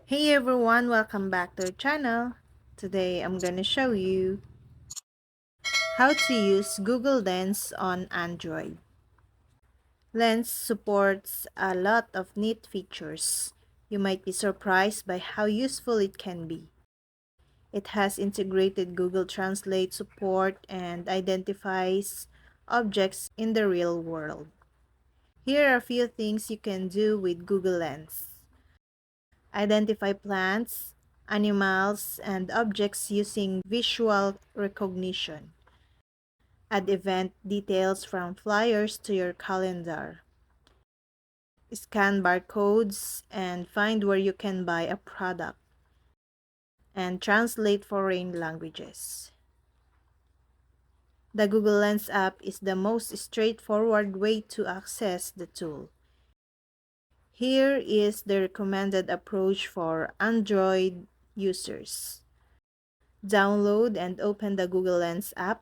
Hey everyone, welcome back to our channel. Today I'm gonna show you how to use Google Lens on Android. Lens supports a lot of neat features. You might be surprised by how useful it can be. It has integrated Google Translate support and identifies objects in the real world. Here are a few things you can do with Google Lens. Identify plants, animals, and objects using visual recognition. Add event details from flyers to your calendar. Scan barcodes and find where you can buy a product. And translate foreign languages. The Google Lens app is the most straightforward way to access the tool. Here is the recommended approach for Android users. Download and open the Google Lens app.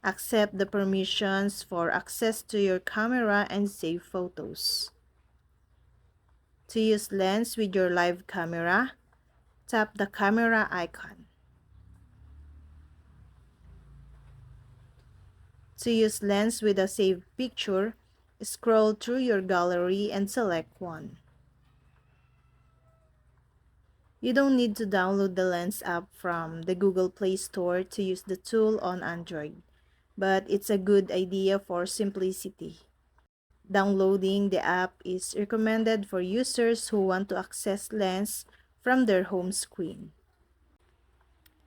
Accept the permissions for access to your camera and save photos. To use Lens with your live camera, tap the camera icon. To use Lens with a saved picture, scroll through your gallery and select one. You don't need to download the Lens app from the Google Play Store to use the tool on Android, but it's a good idea for simplicity. Downloading the app is recommended for users who want to access Lens from their home screen.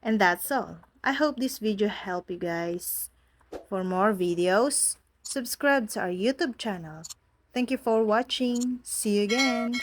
And that's all. I hope this video helped you guys. For more videos, subscribe to our YouTube channel. Thank you for watching. See you again.